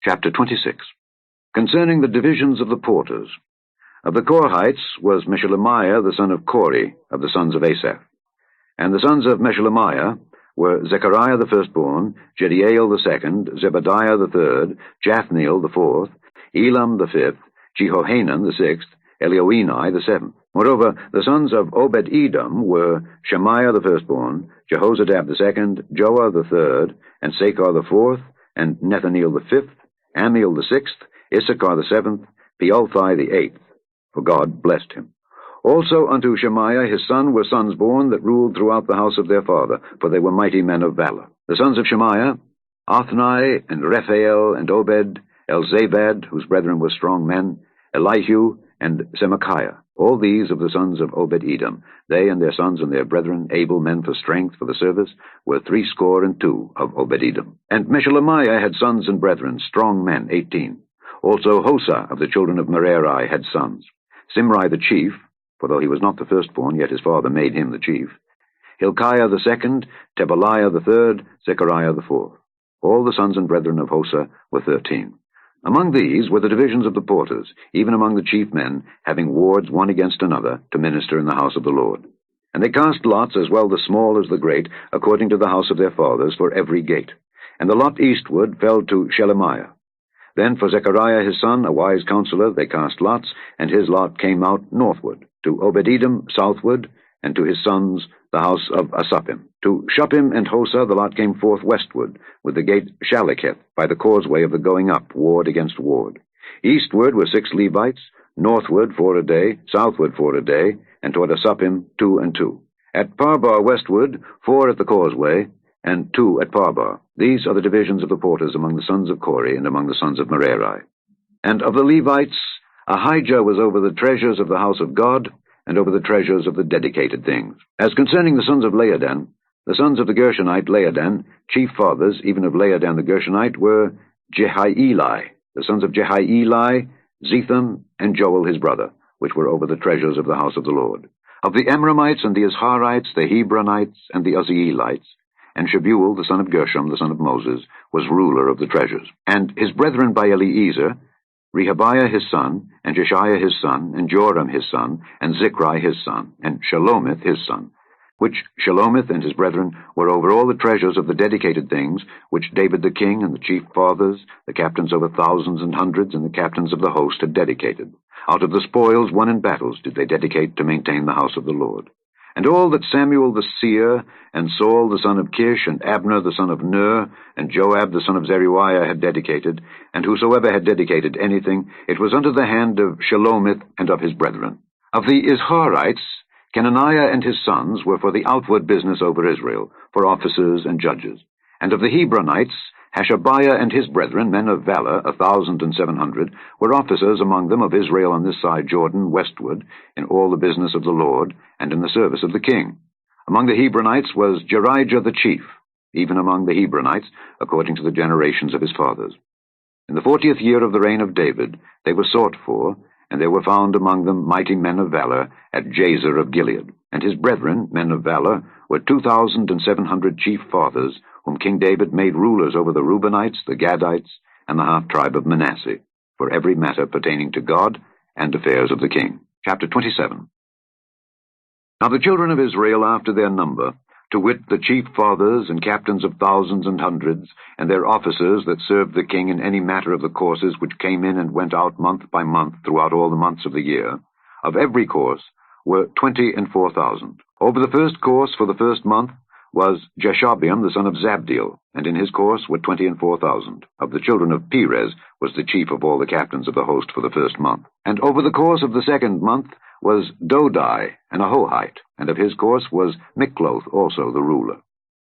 Chapter 26. Concerning the divisions of the porters. Of the Korhites was Meshelemiah the son of Kori, of the sons of Asaph. And the sons of Meshelemiah were Zechariah the firstborn, Jediael the second, Zebadiah the third, Jathniel the fourth, Elam the fifth, Jehohanan the sixth, Elioenai the seventh. Moreover, the sons of Obed-Edom were Shemaiah the firstborn, Jehozadab the second, Joah the third, and Sakar the fourth, and Nethaneel the fifth, Amiel the sixth, Issachar the seventh, Peulthai the eighth, for God blessed him. Also unto Shemaiah his son were sons born that ruled throughout the house of their father, for they were mighty men of valor. The sons of Shemaiah, Othni, and Rephael, and Obed, Elzabad, whose brethren were strong men, Elihu, and Semachiah. All these of the sons of Obed-Edom, they and their sons and their brethren, able men for strength for the service, were 62 of Obed-Edom. And Meshelemiah had sons and brethren, strong men, 18. Also Hosa of the children of Merari had sons. Simri the chief, for though he was not the firstborn, yet his father made him the chief. Hilkiah the second, Tebaliah the third, Zechariah the fourth. All the sons and brethren of Hosa were 13. Among these were the divisions of the porters, even among the chief men, having wards one against another, to minister in the house of the Lord. And they cast lots, as well the small as the great, according to the house of their fathers, for every gate. And the lot eastward fell to Shelemiah. Then for Zechariah his son, a wise counselor, they cast lots, and his lot came out northward, to Obed-Edom southward, and to his sons the house of Asapim. To Shuppim and Hosa the lot came forth westward, with the gate Shaleketh, by the causeway of the going up, ward against ward. Eastward were 6 Levites, northward 4 a day, southward 4 a day, and toward Asapim 2 and 2. At Parbar westward 4 at the causeway, and 2 at Parbar. These are the divisions of the porters among the sons of Kori and among the sons of Merari. And of the Levites, Ahijah was over the treasures of the house of God, and over the treasures of the dedicated things. As concerning the sons of Laadan, the sons of the Gershonite Laadan, chief fathers, even of Laadan the Gershonite, were Jehieli. The sons of Jehieli, Zetham, and Joel his brother, which were over the treasures of the house of the Lord. Of the Amramites and the Izharites, the Hebronites, and the Uzzielites, and Shebuel, the son of Gershom, the son of Moses, was ruler of the treasures. And his brethren by Eliezer, Rehabiah his son, and Jeshiah his son, and Joram his son, and Zichri his son, and Shelomith his son, which Shelomith and his brethren were over all the treasures of the dedicated things, which David the king and the chief fathers, the captains over thousands and hundreds, and the captains of the host had dedicated. Out of the spoils won in battles did they dedicate to maintain the house of the Lord. And all that Samuel the seer, and Saul the son of Kish, and Abner the son of Ner, and Joab the son of Zeruiah had dedicated, and whosoever had dedicated anything, it was unto the hand of Shelomith and of his brethren. Of the Izharites, Kenaniah and his sons were for the outward business over Israel, for officers and judges. And of the Hebronites, Hashabiah and his brethren, men of valor, 1,700, were officers among them of Israel on this side Jordan, westward, in all the business of the Lord, and in the service of the king. Among the Hebronites was Jerijah the chief, even among the Hebronites, according to the generations of his fathers. In the 40th year of the reign of David, they were sought for, and there were found among them mighty men of valor at Jazer of Gilead. And his brethren, men of valor, were 2,700 chief fathers, whom King David made rulers over the Reubenites, the Gadites, and the half-tribe of Manasseh, for every matter pertaining to God and affairs of the king. Chapter 27. Now the children of Israel after their number, to wit, the chief fathers and captains of thousands and hundreds, and their officers that served the king in any matter of the courses which came in and went out month by month throughout all the months of the year, of every course were 24,000. Over the first course for the first month was Jeshobeam the son of Zabdiel, and in his course were 24,000. Of the children of Perez was the chief of all the captains of the host for the first month. And over the course of the second month was Dodai, an Ahohite, and of his course was Mikloth also the ruler.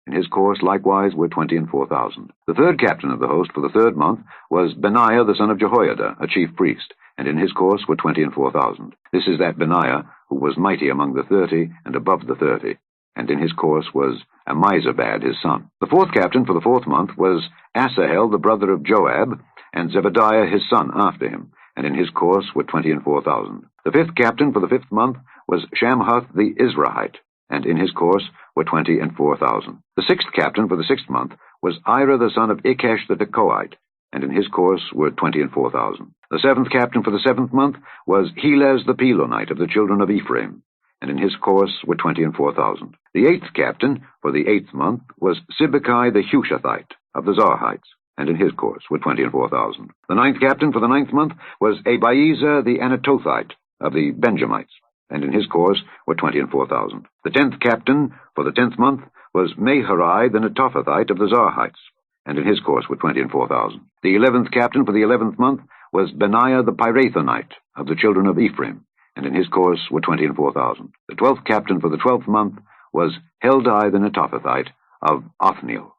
In his course likewise were 24,000. The third captain of the host for the third month was Benaiah the son of Jehoiada, a chief priest, and in his course were 24,000. This is that Benaiah who was mighty among the 30 and above the 30, and in his course was Ammizabad his son. The fourth captain for the fourth month was Asahel the brother of Joab, and Zebadiah his son after him, and in his course were 24,000. The fifth captain for the fifth month was Shamhuth the Izrahite, and in his course were 24,000. The sixth captain for the sixth month was Ira the son of Ikesh the Tekoite, and in his course were 24,000. The 7th captain for the 7th month was Helez the Pelonite of the children of Ephraim, and in his course were 24,000. The 8th captain for the 8th month was Sibbecai the Hushathite of the Zarhites, and in his course were 24,000. The 9th captain for the 9th month was Abiezer the Anatothite of the Benjamites, and in his course were 24,000. The 10th captain for the 10th month was Maharai the Netophathite of the Zarhites, and in his course were 24,000. The 11th captain for the 11th month was Benaiah the Pirathonite of the children of Ephraim, and in his course were 24,000. The 12th captain for the 12th month was Heldai the Netophathite of Othniel,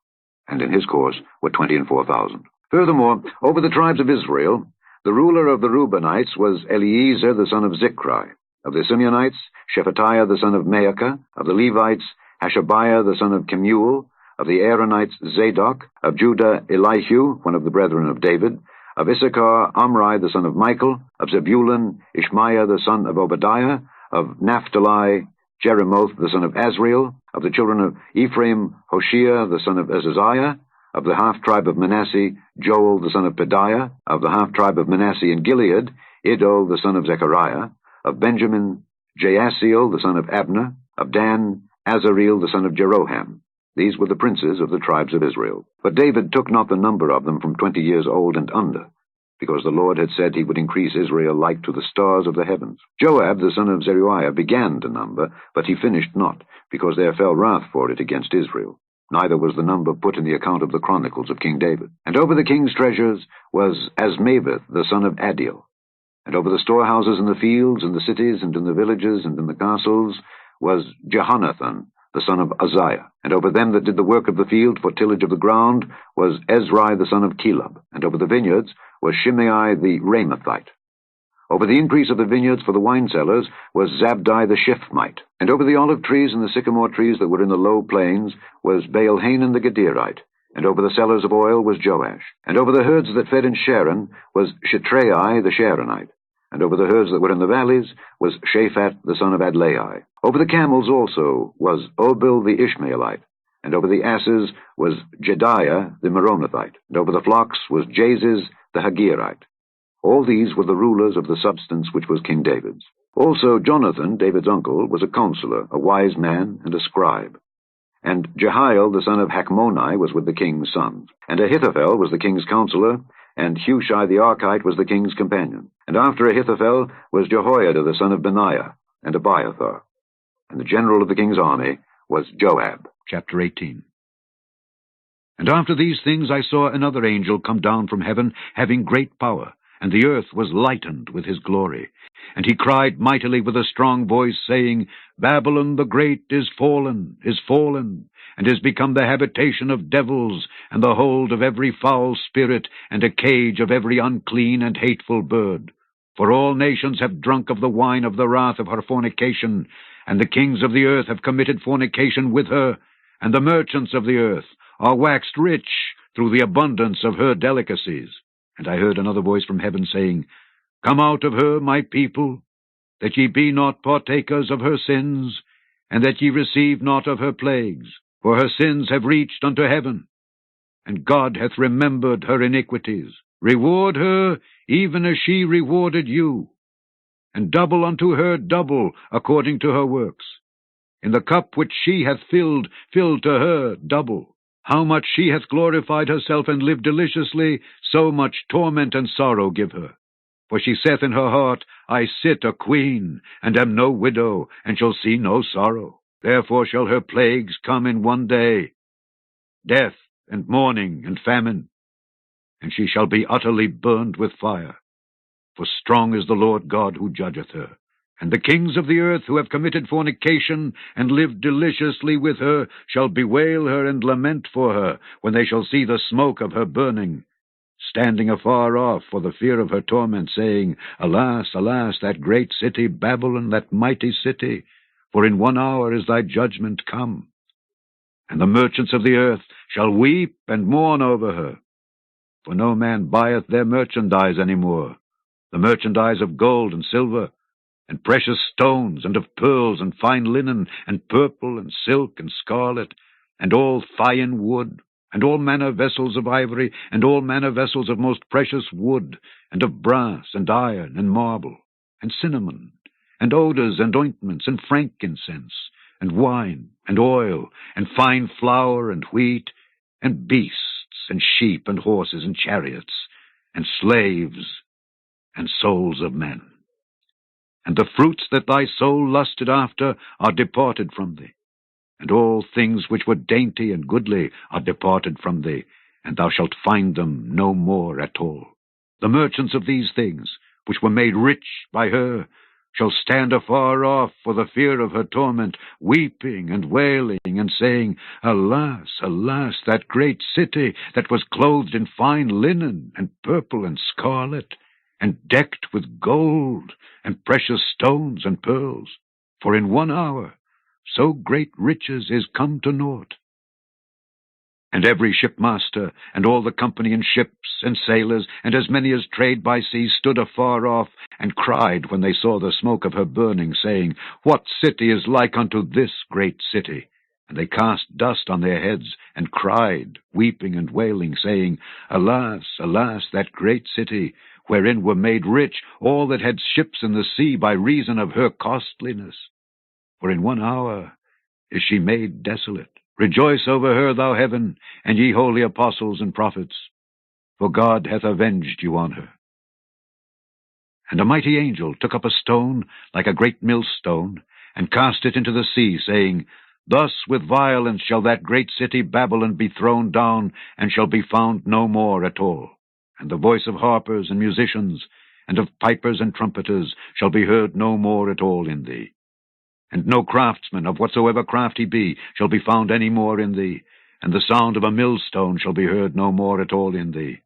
and in his course were 24,000. Furthermore, over the tribes of Israel, the ruler of the Reubenites was Eliezer the son of Zichri, of the Simeonites, Shephatiah the son of Maacah, of the Levites, Hashabiah the son of Kemuel, of the Aaronites, Zadok, of Judah, Elihu, one of the brethren of David, of Issachar, Omri the son of Michael, of Zebulun, Ishmaiah the son of Obadiah, of Naphtali, Jeremoth the son of Azriel, of the children of Ephraim, Hoshea the son of Azaziah, of the half-tribe of Manasseh, Joel the son of Pedaiah, of the half-tribe of Manasseh in Gilead, Iddo the son of Zechariah, of Benjamin, Jaasiel the son of Abner, of Dan, Azareel the son of Jeroham. These were the princes of the tribes of Israel. But David took not the number of them from 20 years old and under, because the Lord had said he would increase Israel like to the stars of the heavens. Joab the son of Zeruiah began to number, but he finished not, because there fell wrath for it against Israel. Neither was the number put in the account of the chronicles of King David. And over the king's treasures was Asmaveth the son of Adiel. And over the storehouses in the fields, and the cities, and in the villages, and in the castles, was Jehonathan the son of Uzziah. And over them that did the work of the field for tillage of the ground was Ezrai the son of Caleb. And over the vineyards was Shimei the Ramathite. Over the increase of the vineyards for the wine cellars was Zabdi the Shiphmite. And over the olive trees and the sycamore trees that were in the low plains was Baal-Hanan the Gaderite. And over the cellars of oil was Joash. And over the herds that fed in Sharon was Shetrai the Sharonite. And over the herds that were in the valleys was Shaphat the son of Adlai. Over the camels also was Obil the Ishmaelite. And over the asses was Jediah the Meronothite. And over the flocks was Jaziz the Hagirite. All these were the rulers of the substance which was King David's. Also Jonathan, David's uncle, was a counselor, a wise man, and a scribe. And Jehiel the son of Hachmoni was with the king's sons. And Ahithophel was the king's counselor, and Hushai the Archite was the king's companion. And after Ahithophel was Jehoiada the son of Benaiah, and Abiathar. And the general of the king's army was Joab. Chapter 18. And after these things I saw another angel come down from heaven, having great power, and the earth was lightened with his glory. And he cried mightily with a strong voice, saying, Babylon the great is fallen, and is become the habitation of devils, and the hold of every foul spirit, and a cage of every unclean and hateful bird. For all nations have drunk of the wine of the wrath of her fornication, and the kings of the earth have committed fornication with her, and the merchants of the earth are waxed rich through the abundance of her delicacies. And I heard another voice from heaven saying, Come out of her, my people, that ye be not partakers of her sins, and that ye receive not of her plagues. For her sins have reached unto heaven, and God hath remembered her iniquities. Reward her even as she rewarded you, and double unto her double according to her works. In the cup which she hath filled, fill to her double. How much she hath glorified herself and lived deliciously, so much torment and sorrow give her. For she saith in her heart, I sit a queen, and am no widow, and shall see no sorrow. Therefore shall her plagues come in one day, death, and mourning, and famine, and she shall be utterly burned with fire. For strong is the Lord God who judgeth her. And the kings of the earth who have committed fornication, and lived deliciously with her, shall bewail her and lament for her, when they shall see the smoke of her burning, standing afar off for the fear of her torment, saying, Alas, alas, that great city Babylon, that mighty city, for in 1 hour is thy judgment come. And the merchants of the earth shall weep and mourn over her, for no man buyeth their merchandise any more, the merchandise of gold and silver, and precious stones, and of pearls, and fine linen, and purple, and silk, and scarlet, and all fine wood, and all manner vessels of ivory, and all manner vessels of most precious wood, and of brass, and iron, and marble, and cinnamon, and odors, and ointments, and frankincense, and wine, and oil, and fine flour, and wheat, and beasts, and sheep, and horses, and chariots, and slaves, and souls of men. And the fruits that thy soul lusted after are departed from thee, and all things which were dainty and goodly are departed from thee, and thou shalt find them no more at all. The merchants of these things, which were made rich by her, shall stand afar off for the fear of her torment, weeping and wailing, and saying, Alas, alas, that great city that was clothed in fine linen, and purple and scarlet, and decked with gold, and precious stones and pearls. For in 1 hour so great riches is come to naught. And every shipmaster, and all the company in ships, and sailors, and as many as trade by sea, stood afar off, and cried when they saw the smoke of her burning, saying, What city is like unto this great city? And they cast dust on their heads, and cried, weeping and wailing, saying, Alas, alas, that great city, wherein were made rich all that had ships in the sea by reason of her costliness. For in 1 hour is she made desolate. Rejoice over her, thou heaven, and ye holy apostles and prophets, for God hath avenged you on her. And a mighty angel took up a stone like a great millstone, and cast it into the sea, saying, Thus with violence shall that great city Babylon be thrown down, and shall be found no more at all. And the voice of harpers and musicians, and of pipers and trumpeters, shall be heard no more at all in thee. And no craftsman, of whatsoever craft he be, shall be found any more in thee, and the sound of a millstone shall be heard no more at all in thee.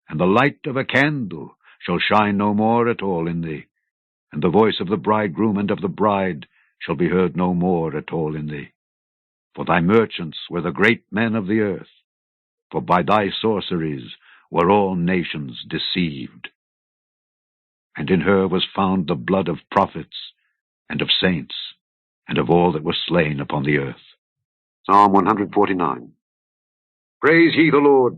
And the light of a candle shall shine no more at all in thee, and the voice of the bridegroom and of the bride shall be heard no more at all in thee. For thy merchants were the great men of the earth, for by thy sorceries were all nations deceived. And in her was found the blood of prophets, and of saints, and of all that were slain upon the earth. Psalm 149. Praise ye the Lord.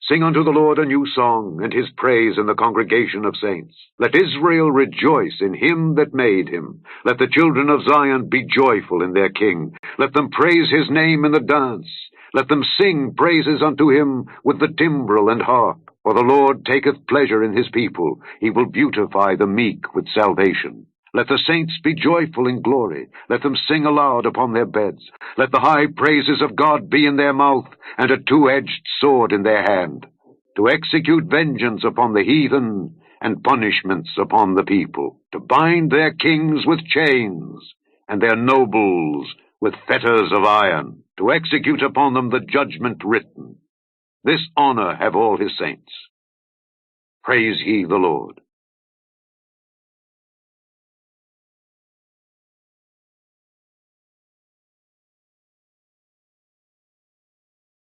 Sing unto the Lord a new song, and his praise in the congregation of saints. Let Israel rejoice in him that made him. Let the children of Zion be joyful in their king. Let them praise his name in the dance. Let them sing praises unto him with the timbrel and harp. For the Lord taketh pleasure in his people. He will beautify the meek with salvation. Let the saints be joyful in glory. Let them sing aloud upon their beds. Let the high praises of God be in their mouth, and a two-edged sword in their hand, to execute vengeance upon the heathen, and punishments upon the people, to bind their kings with chains, and their nobles with fetters of iron, to execute upon them the judgment written. This honor have all his saints. Praise ye the Lord.